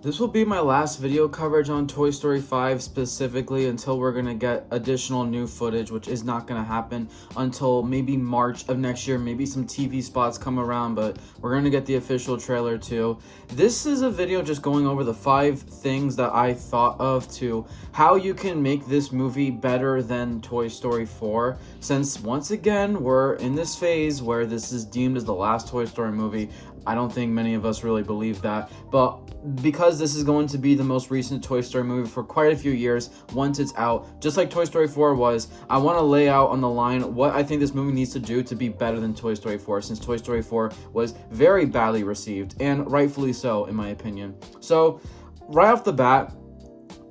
This will be my last video coverage on Toy Story 5 specifically until we're going to get additional new footage, which is not going to happen until maybe March of next year. Maybe some TV spots come around, but we're going to get the official trailer too. This is a video just going over the 5 things that I thought of to how you can make this movie better than Toy Story 4, since once again we're in this phase where this is deemed as the last Toy Story movie. I don't think many of us really believe that, but because this is going to be the most recent Toy Story movie for quite a few years, once it's out, just like Toy Story 4 was, I want to lay out on the line what I think this movie needs to do to be better than Toy Story 4, since Toy Story 4 was very badly received, and rightfully so, in my opinion. So, right off the bat,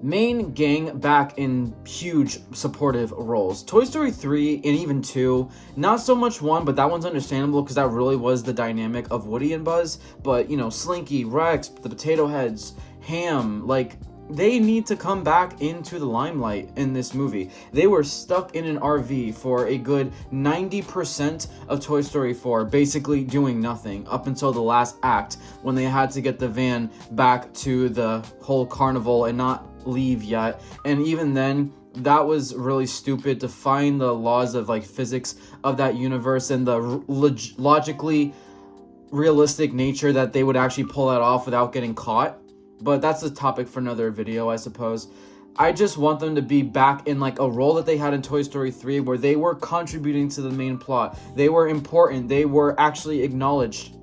main gang back in huge supportive roles. Toy Story 3 and even 2, not so much 1, but that one's understandable because that really was the dynamic of Woody and Buzz. But, you know, Slinky, Rex, the Potato Heads, Ham, like, they need to come back into the limelight in this movie. They were stuck in an RV for a good 90% of Toy Story 4, basically doing nothing up until the last act when they had to get the van back to the whole carnival and not leave yet. And even then, that was really stupid to find the laws of like physics of that universe and the logically realistic nature that they would actually pull that off without getting caught. But that's a topic for another video, I suppose. I just want them to be back in like a role that they had in Toy Story 3 where they were contributing to the main plot. They were important, they were actually acknowledged,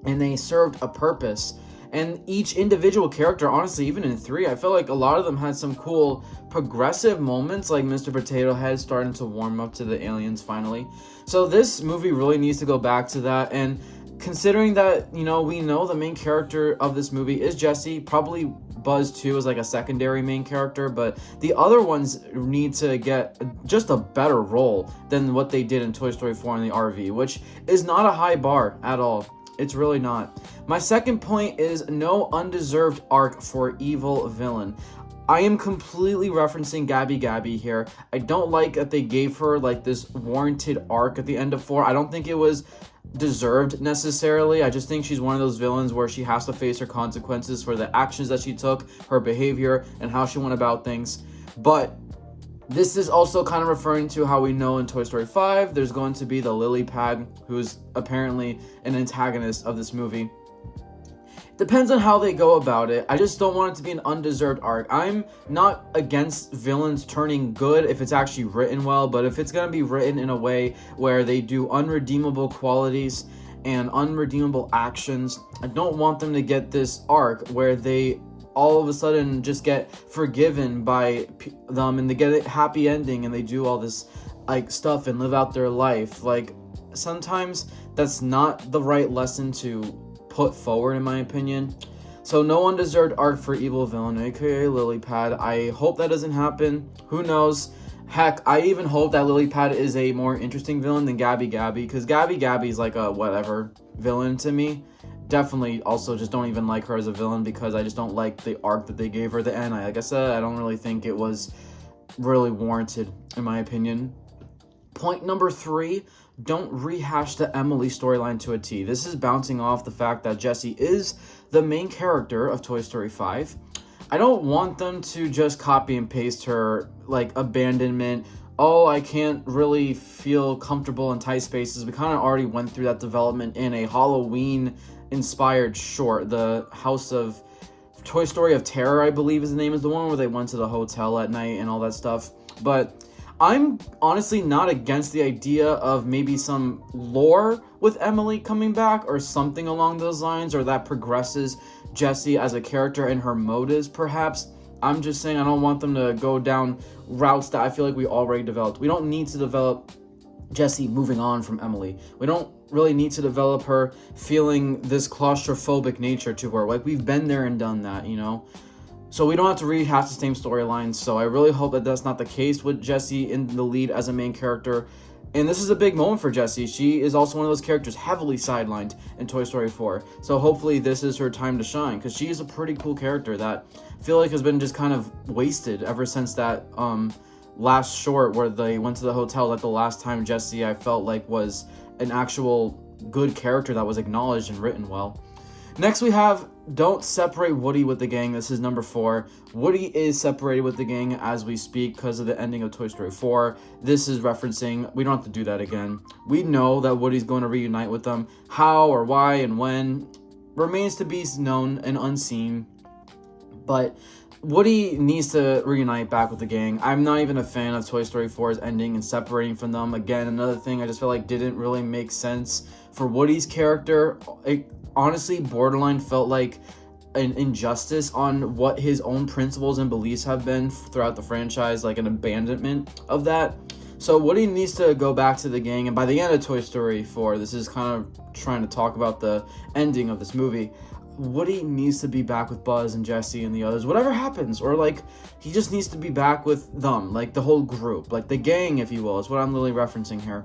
and they served a purpose. And each individual character, honestly, even in 3, I feel like a lot of them had some cool progressive moments, like Mr. Potato Head starting to warm up to the aliens finally. So this movie really needs to go back to that, and considering that, you know, we know the main character of this movie is Jessie, probably Buzz too is like a secondary main character, but the other ones need to get just a better role than what they did in Toy Story 4 in the RV, which is not a high bar at all. It's really not. My second point is no undeserved arc for evil villain. I am completely referencing Gabby here. I don't like that they gave her like this warranted arc at the end of 4. I don't think it was deserved necessarily. I just think she's one of those villains where she has to face her consequences for the actions that she took, her behavior, and how she went about things. But this is also kind of referring to how we know in Toy Story 5, there's going to be the lily pad, who's apparently an antagonist of this movie. Depends on how they go about it. I just don't want it to be an undeserved arc. I'm not against villains turning good if it's actually written well, but if it's going to be written in a way where they do unredeemable qualities and unredeemable actions, I don't want them to get this arc where they all of a sudden just get forgiven by them and they get a happy ending and they do all this like stuff and live out their life. Like, sometimes that's not the right lesson to put forward, in my opinion. So no undeserved arc for evil villain, aka Lilypad. I hope that doesn't happen. Who knows? Heck, I even hope that Lilypad is a more interesting villain than Gabby, because Gabby is like a whatever villain to me. Definitely also just don't even like her as a villain because I just don't like the arc that they gave her at the end. Like I said, I don't really think it was really warranted, in my opinion. Point number 3, don't rehash the Emily storyline to a T. This is bouncing off the fact that Jessie is the main character of Toy Story 5. I don't want them to just copy and paste her, like, abandonment. Oh, I can't really feel comfortable in tight spaces. We kind of already went through that development in a Halloween-inspired short, the House of Toy Story of Terror, I believe is the name, is the one where they went to the hotel at night and all that stuff. But I'm honestly not against the idea of maybe some lore with Emily coming back or something along those lines, or that progresses Jessie as a character and her motives, perhaps. I'm just saying I don't want them to go down routes that I feel like we already developed. We don't need to develop Jessie moving on from Emily. We don't really need to develop her feeling this claustrophobic nature to her. Like, we've been there and done that, you know? So we don't have to rehash the same storylines. So I really hope that that's not the case with Jessie in the lead as a main character. And this is a big moment for Jessie. She is also one of those characters heavily sidelined in Toy Story 4. So hopefully this is her time to shine, because she is a pretty cool character that I feel like has been just kind of wasted ever since that last short where they went to the hotel. Like, the last time Jessie, I felt like, was an actual good character that was acknowledged and written well. Next we have don't separate Woody with the gang. This is number 4. Woody is separated with the gang as we speak because of the ending of Toy Story 4. This is referencing, we don't have to do that again. We know that Woody's going to reunite with them. How or why and when remains to be known and unseen. But Woody needs to reunite back with the gang. I'm not even a fan of Toy Story 4's ending and separating from them. Again, another thing I just feel like didn't really make sense for Woody's character. It honestly borderline felt like an injustice on what his own principles and beliefs have been throughout the franchise, like an abandonment of that. So Woody needs to go back to the gang, and by the end of Toy Story 4, this is kind of trying to talk about the ending of this movie, Woody needs to be back with Buzz and Jesse and the others, whatever happens, or like he just needs to be back with them, like the whole group, like the gang, if you will, is what I'm really referencing here.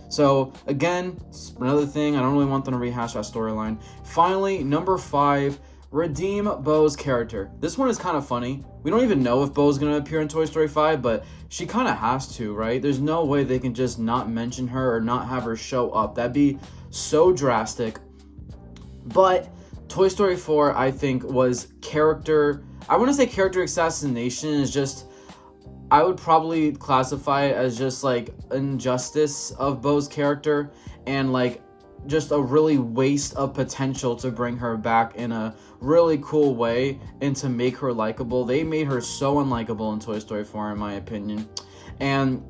So again, another thing, I don't really want them to rehash that storyline. Finally, number 5, redeem Bo's character. This one is kind of funny. We don't even know if Bo's going to appear in Toy Story 5, but she kind of has to, right? There's no way they can just not mention her or not have her show up. That'd be so drastic. But Toy Story 4, I think, was character... I want to say character assassination is just... I would probably classify it as just, like, injustice of Bo's character and, like, just a really waste of potential to bring her back in a really cool way and to make her likable. They made her so unlikable in Toy Story 4, in my opinion. And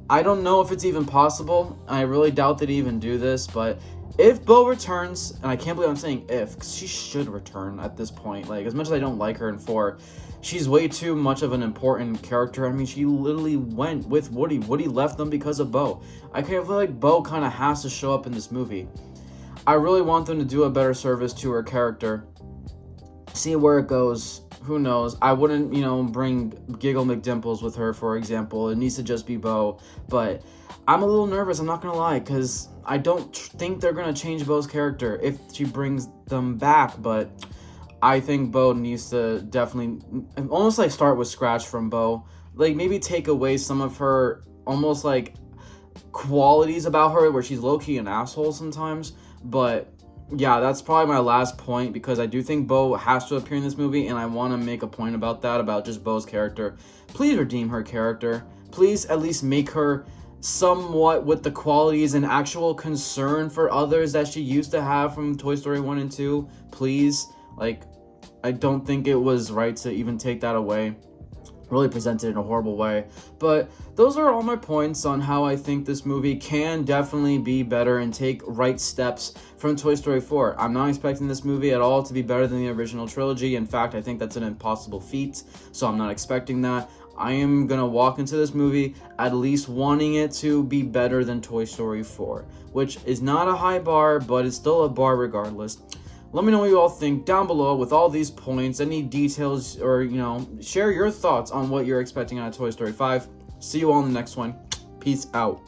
I don't know if it's even possible. I really doubt they'd even do this, but... if Bo returns, and I can't believe I'm saying if, because she should return at this point. Like, as much as I don't like her in 4, she's way too much of an important character. I mean, she literally went with Woody. Woody left them because of Bo. I feel like Bo kind of has to show up in this movie. I really want them to do a better service to her character. See where it goes. Who knows? I wouldn't, bring Giggle McDimples with her, for example. It needs to just be Bo. But I'm a little nervous, I'm not going to lie, because I don't think they're going to change Bo's character if she brings them back. But I think Bo needs to definitely almost like start with scratch from Bo. Like maybe take away some of her almost like qualities about her where she's low-key an asshole sometimes. But yeah, that's probably my last point, because I do think Bo has to appear in this movie, and I want to make a point about that, about just Bo's character. Please redeem her character. Please at least make her somewhat with the qualities and actual concern for others that she used to have from Toy Story 1 and 2. Please. Like, I don't think it was right to even take that away. Really presented in a horrible way. But those are all my points on how I think this movie can definitely be better and take right steps from Toy Story 4. I'm not expecting this movie at all to be better than the original trilogy. In fact, I think that's an impossible feat, so I'm not expecting that. I am going to walk into this movie at least wanting it to be better than Toy Story 4, which is not a high bar, but it's still a bar regardless. Let me know what you all think down below with all these points, any details, or, share your thoughts on what you're expecting out of Toy Story 5. See you all in the next one. Peace out.